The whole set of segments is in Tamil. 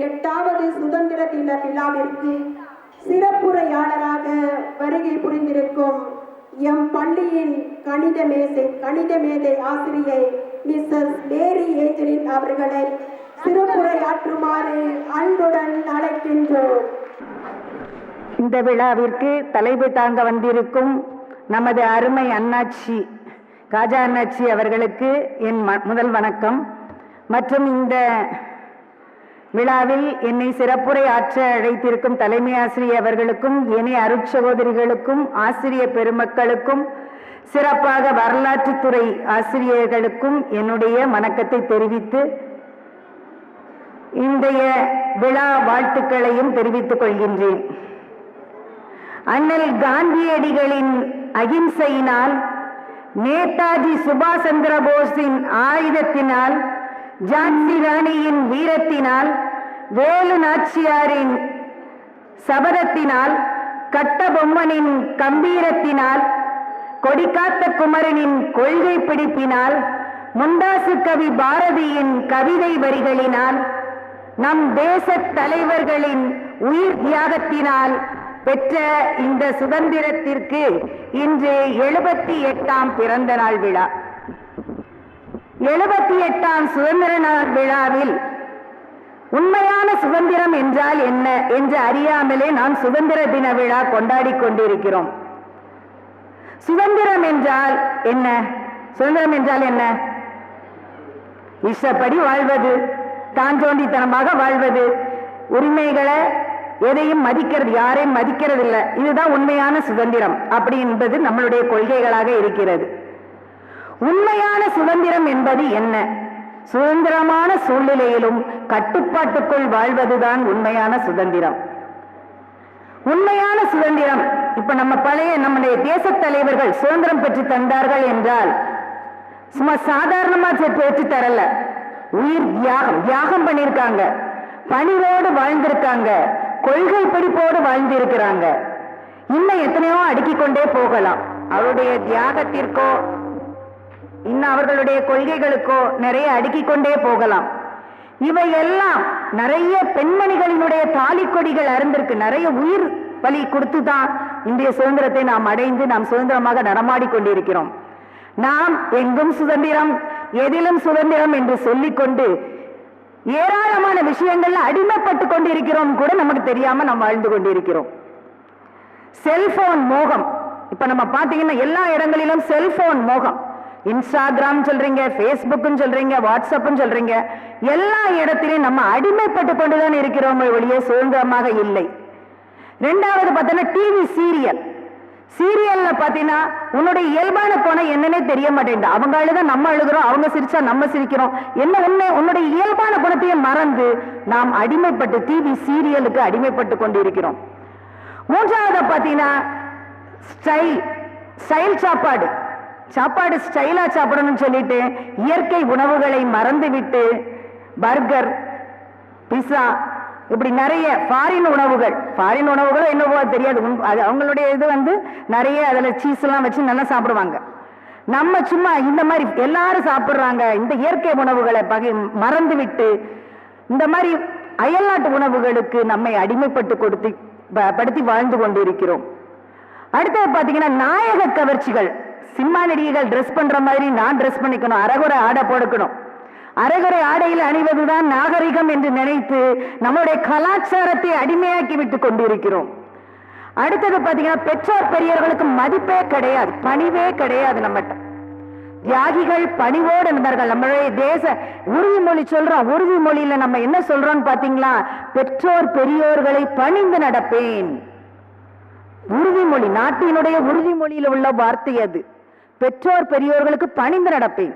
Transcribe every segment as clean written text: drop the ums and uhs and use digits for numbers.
8வது சுதந்திர தின விழாவிற்கு சிறப்புரையாளராக வருகை புரிந்திருக்கும் எம் பள்ளியின் கணித மேதை ஆசிரியை மிஸ்ஸஸ் மேரி ஏஞ்சலின் அவர்களை சிறப்புரையாற்றுமாறு அன்புடன் அழைக்கின்றோம். இந்த விழாவிற்கு தலைமை தாங்க வந்திருக்கும் நமது அருமை அண்ணாச்சி காஜா அண்ணாச்சி அவர்களுக்கு என் முதல் வணக்கம். மற்றும் இந்த விழாவில் என்னை சிறப்புரை ஆற்ற அழைத்திருக்கும் தலைமை ஆசிரியர் அவர்களுக்கும் இணை அருட்சகோதரிகளுக்கும் ஆசிரியர் பெருமக்களுக்கும் சிறப்பாக வரலாற்றுத்துறை ஆசிரியர்களுக்கும் என்னுடைய வணக்கத்தை தெரிவித்து இன்றைய விழா வாழ்த்துக்களையும் தெரிவித்துக் கொள்கின்றேன். அண்ணல் காந்தியடிகளின் அகிம்சையினால், நேதாஜி சுபாஷ் சந்திர போஸின் ஆயுதத்தினால், ஜான்சி ராணியின் வீரத்தினால், வேலு நாச்சியாரின் சபதத்தினால், கட்டபொம்மனின் கம்பீரத்தினால், கொடிக்காத்த குமரனின் கொள்கை பிடிப்பினால், முண்டாசு கவி பாரதியின் கவிதை வரிகளினால், நம் தேச தலைவர்களின் உயிர் தியாகத்தினால் பெற்ற இந்த சுதந்திரத்திற்கு இன்று 78ஆம் பிறந்த நாள் விழா. 78ஆம் சுதந்திர நாள் விழாவில் உண்மையான சுதந்திரம் என்றால் என்ன என்று அறியாமலே நாம் சுதந்திர தின விழா கொண்டாடி கொண்டிருக்கிறோம். சுதந்திரம் என்றால் என்ன? சுதந்திரம் என்றால் என்ன? இஷ்டப்படி வாழ்வது, தான் தோண்டித்தனமாக வாழ்வது, உரிமைகளை எதையும் மதிக்கிறது, யாரையும் மதிக்கிறது இல்லை. இதுதான் உண்மையான சுதந்திரம் அப்படி என்பது நம்மளுடைய கொள்கைகளாக இருக்கிறது. உண்மையான சுதந்திரம் என்பது என்ன? சுதந்திரமான சூழ்நிலையிலும் கட்டுப்பாட்டுக்குள் வாழ்வதுதான் உண்மையான சுதந்திரம். உண்மையான சுதந்திரம் இப்ப நம்முடைய தேச தலைவர்கள் சுதந்திரம் பெற்று தந்தார்கள் என்றால் சும்மா சாதாரணமா பெற்று தரல, உயிர் தியாகம் பண்ணியிருக்காங்க, பணிவோடு வாழ்ந்திருக்காங்க, கொள்கை பிடிப்போடு வாழ்ந்திருக்கிறாங்க. இன்னும் எத்தனையோ அடுக்கிக் கொண்டே போகலாம். அவருடைய தியாகத்திற்கோ இன்னும் அவர்களுடைய கொள்கைகளுக்கோ நிறைய அடுக்கிக் கொண்டே போகலாம். இவையெல்லாம் நிறைய பெண்மணிகளினுடைய தாலி கொடிகள் அருந்திருக்கு, நிறைய உயிர் பலி கொடுத்துதான் இந்திய சுதந்திரத்தை நாம் அடைந்து நாம் சுதந்திரமாக நடமாடி கொண்டிருக்கிறோம். நாம் எங்கும் சுதந்திரம், எதிலும் சுதந்திரம் என்று சொல்லிக்கொண்டு ஏராளமான விஷயங்கள்ல அடிமைப்பட்டு கொண்டிருக்கிறோம் கூட நமக்கு தெரியாம நாம் வாழ்ந்து கொண்டிருக்கிறோம். செல்போன் மோகம். இப்ப நம்ம பாத்தீங்கன்னா எல்லா இடங்களிலும் செல்போன் மோகம். இன்ஸ்டாகிராம் சொல்றீங்க, பேஸ்புக் சொல்றீங்க, வாட்ஸ்அப் சொல்றீங்க, எல்லா இடத்திலையும் நம்ம அடிமைப்பட்டு கொண்டுதான் இருக்கிறோம், வெளியே சுதந்திரமாக இல்லை. ரெண்டாவது பார்த்தீங்கன்னா டிவி சீரியல்ல பாத்தீங்கன்னா உன்னுடைய இயல்பான கோணம் என்னன்னே தெரிய மாட்டேங்குது. அவங்க அழுத நம்ம அழுகிறோம், அவங்க சிரிச்சா நம்ம சிரிக்கிறோம். என்ன உன்னுடைய இயல்பான குணத்தையும் மறந்து நாம் அடிமைப்பட்டு டிவி சீரியலுக்கு அடிமைப்பட்டு கொண்டிருக்கிறோம். மூன்றாவது பாத்தீங்கன்னா ஸ்டைல் சாப்பாடு ஸ்டைலா சாப்பிடணும்னு சொல்லிட்டு இயற்கை உணவுகளை மறந்து விட்டு பர்கர், பிஸா, இப்படி நிறைய ஃபாரின் உணவுகள் என்னவோ தெரியாது. அவங்களுடைய இது நிறைய அதுல சீஸ் எல்லாம் வச்சு நல்லா சாப்பிடுவாங்க. நம்ம சும்மா இந்த மாதிரி எல்லாரும் சாப்பிடுறாங்க, இந்த இயற்கை உணவுகளை மறந்து விட்டு இந்த மாதிரி அயல்நாட்டு உணவுகளுக்கு நம்மை அடிமைப்பட்டு வாழ்ந்து கொண்டிருக்கிறோம். அடுத்தது பாத்தீங்கன்னா நாயக கவர்ச்சிகள். சினிமா நடிகைகள் ட்ரெஸ் பண்ற மாதிரி நான் ட்ரெஸ் பண்ணிக்கணும், அரைகுறை ஆடை போடக்கணும், அரைகுறை ஆடையில் அணிவதுதான் நாகரிகம் என்று நினைத்து நம்முடைய கலாச்சாரத்தை அடிமையாக்கி விட்டுக் கொண்டிருக்கிறோம். அடுத்தது பாத்தீங்கன்னா பெற்றோர் பெரியவர்களுக்கு மதிப்பே கிடையாது, பணிவே கிடையாது. நம்மகிட்ட தியாகிகள் பணிவோடு இருந்தார்கள். நம்மளுடைய தேச உறுதிமொழி சொல்றோம், உறுதிமொழியில நம்ம என்ன சொல்றோம்னு பாத்தீங்களா? பெற்றோர் பெரியோர்களை பணிந்து நடப்பேன். உறுதிமொழி, நாட்டினுடைய உறுதிமொழியில உள்ள வார்த்தை அது. பெற்றோர் பெரியோர்களுக்கு பணிந்து நடப்பேன்.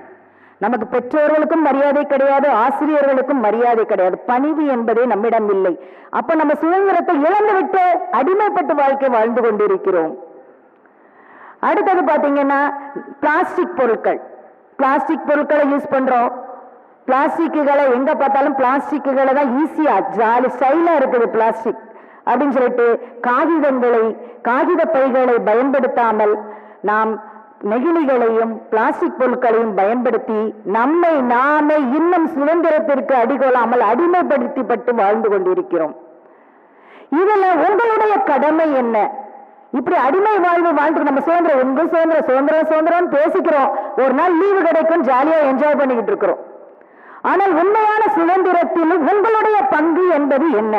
நமக்கு பெற்றோர்களுக்கும் மரியாதை கிடையாது, ஆசிரியர்களுக்கும் மரியாதை கிடையாது. பணிவு என்பதே நம்மிடம் இல்லை. அப்ப நம்ம சுதந்திரத்தை இழந்துவிட்டு அடிமைப்பட்டு வாழ்க்கை வாழ்ந்து கொண்டிருக்கிறோம். அடுத்தது பாத்தீங்கன்னா பிளாஸ்டிக் பொருட்களை யூஸ் பண்றோம். பிளாஸ்டிக்குகளை எங்க பார்த்தாலும் பிளாஸ்டிக்குகளை தான் ஈஸியா ஜாலி ஸ்டைலா இருக்குது பிளாஸ்டிக் அப்படின்னு சொல்லிட்டு காகித பைகளை பயன்படுத்தாமல் நாம் நெகிழிகளையும் பிளாஸ்டிக் பொருட்களையும் பயன்படுத்தி நம்மை நாமே இன்னும் சுதந்திரத்திற்கு அடிகொள்ளாமல் அடிமைப்படுத்தப்பட்டு வாழ்ந்து கொண்டிருக்கிறோம். இதுல உங்களுடைய கடமை என்ன? இப்படி அடிமை வாழ்வு வாழ்ந்து நம்ம சுதந்திரம், உங்க சுதந்திரம் சுதந்திரம் சுதந்திரம் பேசிக்கிறோம். ஒரு நாள் லீவு கிடைக்கும், ஜாலியா என்ஜாய் பண்ணிக்கிட்டு இருக்கிறோம். ஆனால் உண்மையான சுதந்திரத்தில் உங்களுடைய பங்கு என்பது என்ன?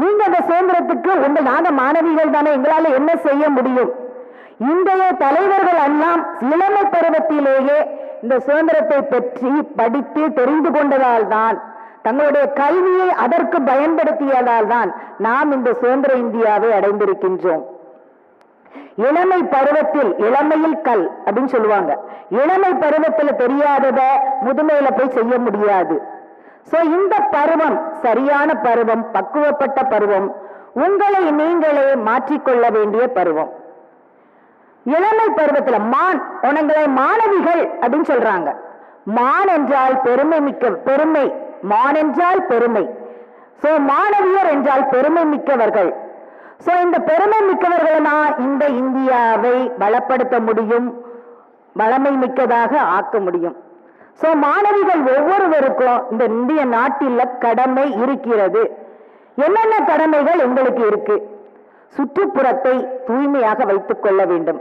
நீங்க அந்த சுதந்திரத்துக்கு நாங்க மாணவிகள் தானே, எங்களால என்ன செய்ய முடியும்? இன்றைய தலைவர்கள் எல்லாம் இளமை பருவத்திலேயே இந்த சுதந்திரத்தை பற்றி படித்து தெரிந்து கொண்டதால் தான், தங்களுடைய கல்வியை அதற்கு பயன்படுத்தியதால் தான் நாம் இந்த சுதந்திர இந்தியாவை அடைந்திருக்கின்றோம். இளமை பருவத்தில், இளமையில் கல் அப்படின்னு சொல்லுவாங்க, இளமை பருவத்தில் தெரியாதத முதுமையில போய் செய்ய முடியாது. சோ இந்த பருவம் சரியான பருவம், பக்குவப்பட்ட பருவம், உங்களை நீங்களே மாற்றிக்கொள்ள வேண்டிய பருவம். இளமை பருவத்துல உங்களை மாணவிகள் அப்படின்னு சொல்றாங்க. மான் என்றால் பெருமை மிக்க, பெருமை, மான் என்றால் பெருமை. சோ மாணவியர் என்றால் பெருமை மிக்கவர்கள். சோ இந்த பெருமை மிக்கவர்களா இந்த இந்தியாவை பலப்படுத்த முடியும், வளமை மிக்கதாக ஆக்க முடியும். சோ மாணவிகள் ஒவ்வொருவருக்கும் இந்த இந்திய நாட்டில் கடமை இருக்கிறது. என்னென்ன கடமைகள் உங்களுக்கு இருக்கு? சுற்றுப்புறத்தை தூய்மையாக வைத்துக் கொள்ள வேண்டும்.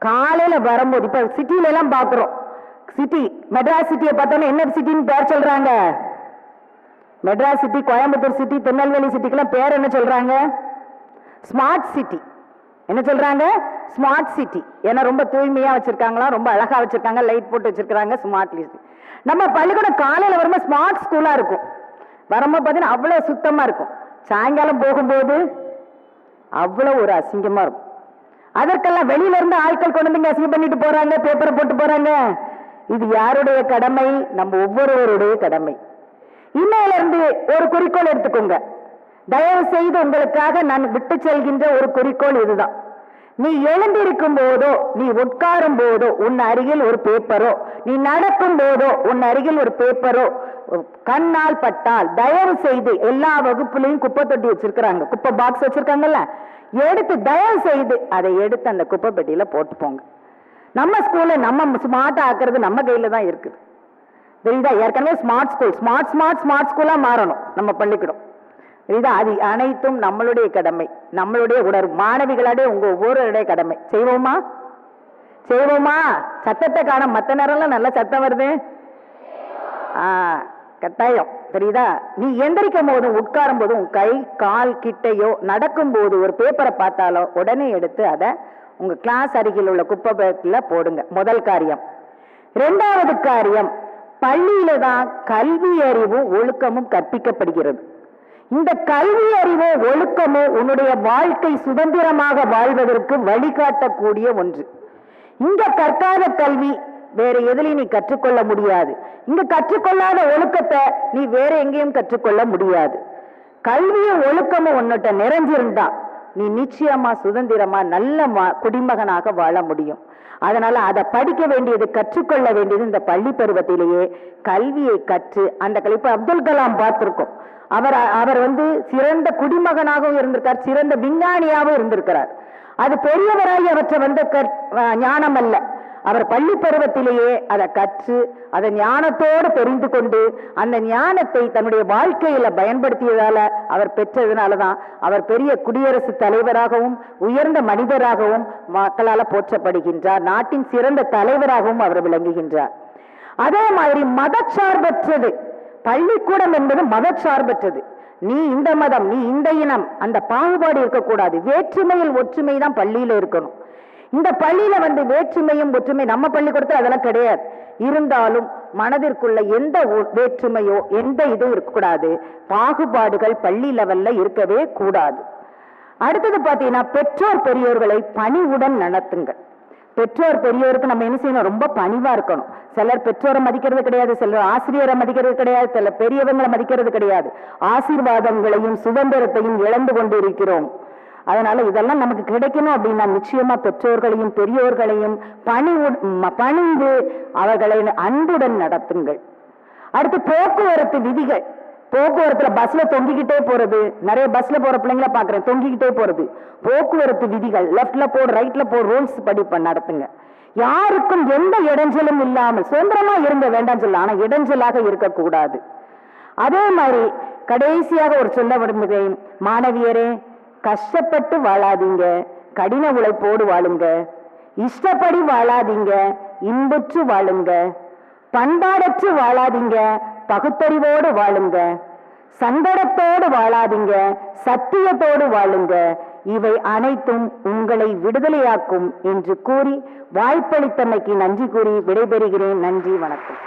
காலையில வரும்போது, இப்ப சிட்டில எல்லாம் பாக்குறோம், சிட்டி மெட்ராஸ் சிட்டியை பார்த்தோன்னா என்ன சிட்டின்னு பேர் சொல்றாங்க? மெட்ராஸ் சிட்டி, கோயம்புத்தூர் சிட்டி, திருநெல்வேலி சிட்டிக்கெல்லாம் பேர் என்ன சொல்றாங்க? Smart city. என்ன சொல்றாங்க? Smart city. ஏன்னா ரொம்ப தூய்மையா வச்சிருக்காங்களா, ரொம்ப அழகா வச்சிருக்காங்க, லைட் போட்டு வச்சிருக்காங்க, ஸ்மார்ட் சிட்டி. நம்ம பள்ளிக்கூடம் காலையில வரும்போது ஸ்மார்ட் ஸ்கூலா இருக்கும், வரும்போது பார்த்தீங்கன்னா அவ்வளவு சுத்தமா இருக்கும். சாயங்காலம் போகும்போது அவ்வளவு ஒரு அசிங்கமா இருக்கும். அதற்கெல்லாம் வெளியில இருந்து ஆட்கள் கொண்டு வந்து அசிங்கம் பண்ணிட்டு போறாங்க, பேப்பரை போட்டு போறாங்க. இது யாருடைய கடமை? நம்ம ஒவ்வொருவருடைய கடமை. இன்னையில இருந்து ஒரு குறிக்கோள் எடுத்துக்கோங்க. தயவு செய்து உங்களுக்காக நான் விட்டு செல்கின்ற ஒரு குறிக்கோள் இதுதான். நீ எழுந்திருக்கும் போதோ, நீ உட்காரும் போதோ உன் அருகில் ஒரு பேப்பரோ, நீ நடக்கும் போதோ உன் அருகில் ஒரு பேப்பரோ கண்ணால் பட்டால் தயவு செய்து, எல்லா வகுப்புலையும் குப்பை தொட்டி வச்சிருக்கிறாங்க, குப்பை பாக்ஸ் வச்சிருக்காங்கல்ல, எடுத்து தயவு செய்து அதை எடுத்து அந்த குப்பை பெட்டியில போட்டு போங்க. நம்ம ஸ்கூல்ல நம்ம ஸ்மார்ட் ஆக்குறது நம்ம கையில தான் இருக்குது, தெரியுதா? ஏற்கனவே smart school, smart smart smart ஸ்கூலா மாறணும் நம்ம பள்ளிக்கூடம், தெரியுதா? அது அனைத்தும் நம்மளுடைய கடமை, நம்மளுடைய உணர்வு. மாணவிகளோட உங்க ஒவ்வொருடைய கடமை. செய்வோமா? செய்வோமா? சத்தத்தை காண, மற்ற நேரம்லாம் நல்ல சத்தம் வருது. கட்டாயம், தெரியுதா? நீ எந்திரிக்கும் போதும் உட்காரும் போதும் உன் கை கால் கிட்டையோ, நடக்கும் போது ஒரு பேப்பரை பார்த்தாலோ உடனே எடுத்து அதை உங்க கிளாஸ் அருகில் உள்ள குப்பை பேக்கில போடுங்க. முதல் காரியம். இரண்டாவது காரியம், பள்ளியில தான் கல்வி அறிவும் ஒழுக்கமும் கற்பிக்கப்படுகிறது. இந்த கல்வி அறிவோ ஒழுக்கமோ உன்னுடைய வாழ்க்கை சுதந்திரமாக வாழ்வதற்கு வழிகாட்டக்கூடிய ஒன்று. இங்க கற்காத கல்வி வேற எதிலையும் நீ கற்றுக்கொள்ள முடியாது. இங்க கற்றுக்கொள்ளாத ஒழுக்கத்தை நீ வேற எங்கேயும் கற்றுக்கொள்ள முடியாது. கல்வியும் ஒழுக்கமும் உன்னிட்ட நிறைஞ்சிருந்தா நீ நிச்சயமா சுதந்திரமா நல்ல குடிமகனாக வாழ முடியும். அதனால அதை படிக்க வேண்டியது, கற்றுக்கொள்ள வேண்டியது இந்த பள்ளி பருவத்திலேயே கல்வியை கற்று அந்த கல்வி. அப்துல் கலாம் பார்த்திருக்கோம், அவர் சிறந்த குடிமகனாகவும் இருந்திருக்கார், சிறந்த விஞ்ஞானியாகவும் இருந்திருக்கிறார். அது பெரியவராகி அவற்றை ஞானம் அல்ல, அவர் பள்ளி பருவத்திலேயே அதை கற்று அதை ஞானத்தோடு தெரிந்து கொண்டு அந்த ஞானத்தை தன்னுடைய வாழ்க்கையில பயன்படுத்தியதால அவர் பெற்றதுனாலதான் அவர் பெரிய குடியரசுத் தலைவராகவும் உயர்ந்த மனிதராகவும் மக்களால் போற்றப்படுகின்றார். நாட்டின் சிறந்த தலைவராகவும் அவர் விளங்குகின்றார். அதே மாதிரி மதச்சார்பற்றது பள்ளிக்கூடம் என்பது மதச்சார்பற்றது. நீ இந்த மதம், நீ இந்த இனம், அந்த பாகுபாடு இருக்கக்கூடாது. வேற்றுமையில் ஒற்றுமை தான் பள்ளியில இருக்கணும். இந்த பள்ளியில வேற்றுமையும் ஒற்றுமை நம்ம பள்ளிக்கூடத்தில் அதெல்லாம் கிடையாது. இருந்தாலும் மனதிற்குள்ள எந்த வேற்றுமையோ எந்த இதுவும் இருக்கக்கூடாது. பாகுபாடுகள் பள்ளி லெவல்ல இருக்கவே கூடாது. அடுத்தது பாத்தீங்கன்னா, பெற்றோர் பெரியோர்களை பணிவுடன் நடத்துங்கள். பெற்றோர் பெரியோருக்கு நம்ம என்ன செய்யணும்? ரொம்ப பணிவா இருக்கணும். சிலர் பெற்றோரை மதிக்கிறது கிடையாது, சிலர் ஆசிரியரை மதிக்கிறது கிடையாது, சிலர் பெரியவங்களை மதிக்கிறது கிடையாது. ஆசீர்வாதங்களையும் சுதந்திரத்தையும் இழந்து கொண்டு இருக்கிறோம். அதனால இதெல்லாம் நமக்கு கிடைக்கணும் அப்படின்னா நிச்சயமா பெற்றோர்களையும் பெரியோர்களையும் பணிந்து அவர்களை அன்புடன் நடத்துங்கள். அடுத்து போக்குவரத்து விதிகள். போக்குவரத்துல பஸ்ல தொங்கிக்கிட்டே போறது, நிறைய பஸ்ல போற பிள்ளைங்கள பாக்குறேன், தொங்கிக்கிட்டே போறது. போக்குவரத்து விதிகள், லெப்ட்ல போடு ரைட்ல போடு ரூல்ஸ் படி நடத்துங்க. யாருக்கும் எந்த இடைஞ்சலும் இல்லாமல் சுதந்திரமா இருங்க வேண்டாம் சொல்ல, ஆனா இடைஞ்சலாக இருக்கக்கூடாது. அதே மாதிரி கடைசியாக ஒரு சொல்ல விரும்புகிறேன், மாணவியரே, கஷ்டப்பட்டு வாழாதீங்க, கடின உழைப்போடு வாழுங்க. இஷ்டப்படி வாழாதீங்க, இன்புற்று வாழுங்க. பண்பாடற்று வாழாதீங்க, பகுத்தறிவோடு வாழுங்க. சங்கடத்தோடு வாழாதீங்க, சத்தியத்தோடு வாழுங்க. இவை அனைத்தும் உங்களை விடுதலையாக்கும் என்று கூறி வாய்ப்பளித்தமைக்கு நன்றி கூறி விடைபெறுகிறேன். நன்றி, வணக்கம்.